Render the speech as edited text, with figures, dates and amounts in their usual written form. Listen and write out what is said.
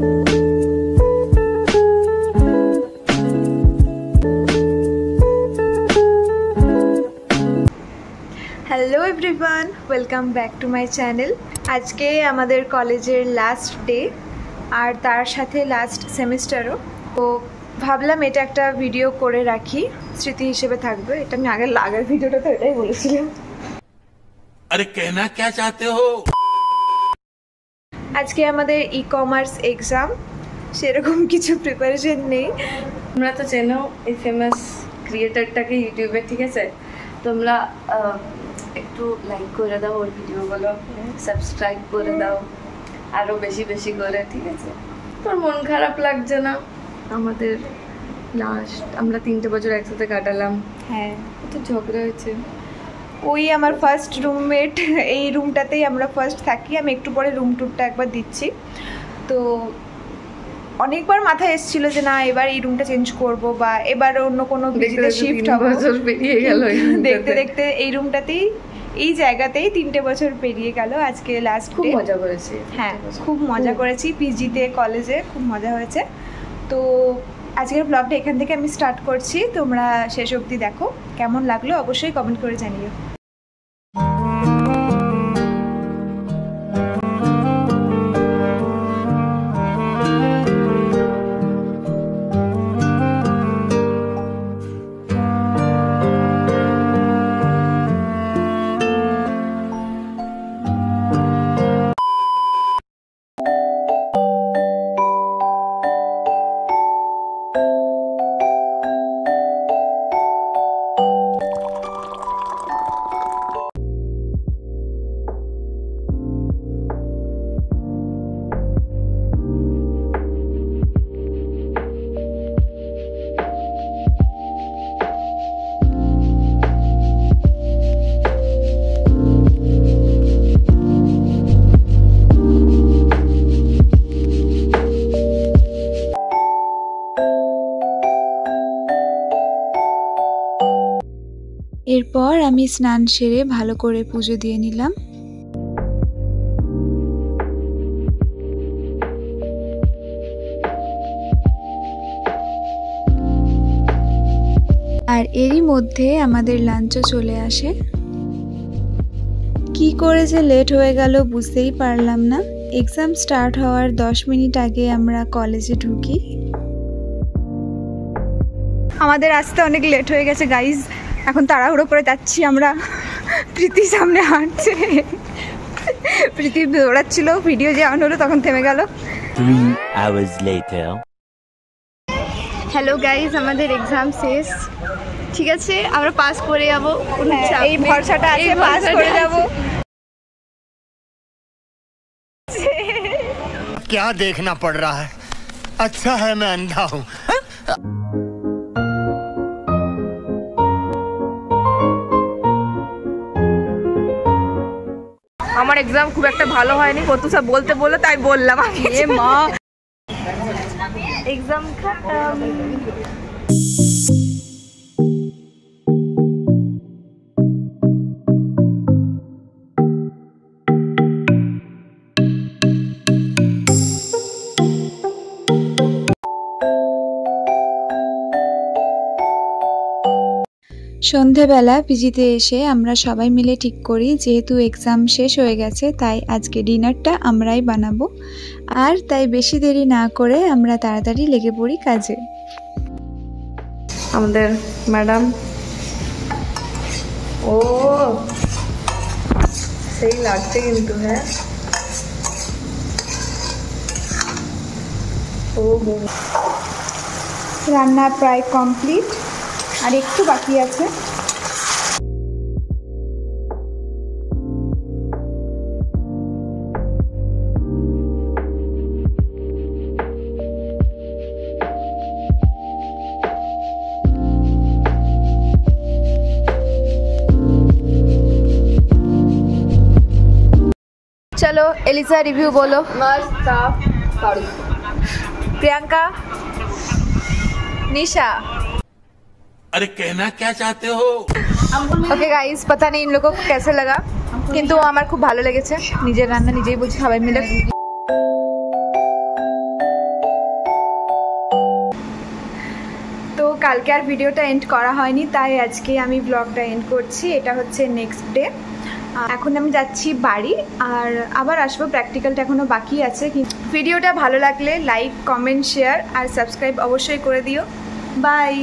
Hello everyone, welcome back to my channel. आज के आमादेर कलेजेर लास्ट डे और तार साथे लास्ट सेमिस्टारो, तो भाबलाम एटा एकटा भिडियो करे राखी, स्मृति हिसेबे थाकबे। एटा आमि आगेर भिडियोटाते एटाई बोलेछिलाम। अरे कहना क्या चाहते हो? आज के आमादेर इ कमार्स एग्जाम, सेरकम किछु प्रिपारेशन नेই। তোমরা তো চেনো এই ফেমাস ক্রিয়েটরটাকে ইউটিউবে, ঠিক আছে? তোমরা একটু লাইক করে দাও, ওর ভিডিওগুলো সাবস্ক্রাইব করে দাও আরও বেশি বেশি করে, ঠিক আছে? তোর মন খারাপ লাগছে না? আমাদের লাস্ট আমরা 3টে বছর একসাথে কাটালাম। হ্যাঁ, তো ঝগড়া হয়েছে। ওই আমার ফার্স্ট রুমমেট, এই রুমটাতেই আমরা ফার্স্ট থাকি। আমি একটু পরে রুম টুরটা একবার দিচ্ছি। তো অনেকবার মাথায় এসেছিল যে না এবার এই রুমটা চেঞ্জ করব বা এবার অন্য কোনো বিজনেসে শিফট হব। বছর পেরিয়ে গেল, দেখতে দেখতে এই রুমটাতেই, এই জায়গাতেই 3টে বছর পেরিয়ে গেল। আজকে লাস্ট খুব মজা করেছি। হ্যাঁ, খুব মজা করেছি পিজিতে, কলেজে খুব মজা হয়েছে। তো আজকের ব্লগটা এখান থেকে আমি স্টার্ট করছি। তোমরা শেষ অবধি দেখো, কেমন লাগলো অবশ্যই কমেন্ট করে জানিও। এরপর আমি স্নান সেরে ভালো করে পুজো দিয়ে নিলাম। আর এরই মধ্যে আমাদের লাঞ্চও চলে আসে। কি করে যে লেট হয়ে গেল বুঝতেই পারলাম না। এক্সাম স্টার্ট হওয়ার 10 মিনিট আগে আমরা কলেজে ঢুকি। আমাদের আসতে অনেক লেট হয়ে গেছে গাইজ। এখন তাড়াহুড়ো করে যাচ্ছি আমরা। প্রীতি সামনে হাঁটছে, প্রীতি দৌড়াচ্ছিল, ভিডিও যে অন হলো তখন থেমে গেল। 3 hours later. হ্যালো গাইজ, আমাদের এক্সাম শেষ, ঠিক আছে? আমরা পাস করে যাবো, এই ভরসাটা আছে, পাস করে যাবো। क्या देखना पड़ रहा है? अच्छा है मैं अंधा हूँ। আমার এক্সাম খুব একটা ভালো হয়নি, কতুসা বলতে বললো তাই বললাম। এ মা, এক্সাম খতম। সন্ধেবেলা পিজিতে এসে আমরা সবাই মিলে ঠিক করি যেহেতু এক্সাম শেষ হয়ে গেছে তাই আজকে ডিনারটা আমরাই বানাবো। আর তাই বেশি দেরি না করে আমরা তাড়াতাড়ি লেগে পড়ি কাজে। আমাদের ম্যাডাম, ও সেই লাগছে কিন্তু। হ্যাঁ, ও রান্না প্রায় কমপ্লিট, আর একটু বাকি আছে। चलो एलिसा रिव्यू बोलो। मस्त था। प्रियंका, निशा। अरे कहना क्या चाहते हो? ओके गाइस, पता नहीं इन लोगों को कैसे लगा, किंतु আমার খুব ভালো লেগেছে। নিজের রান্না নিজেই বুঝি, সবাই মিলে। কালকে আর ভিডিওটা এন্ড করা হয়নি, তাই আজকে আমি ব্লগটা এন্ড করছি। এটা হচ্ছে নেক্সট ডে। এখন আমি যাচ্ছি বাড়ি, আর আবার আসবো, প্র্যাকটিক্যালটা এখনও বাকি আছে। ভিডিওটা ভালো লাগলে লাইক, কমেন্ট, শেয়ার আর সাবস্ক্রাইব অবশ্যই করে দিও। বাই।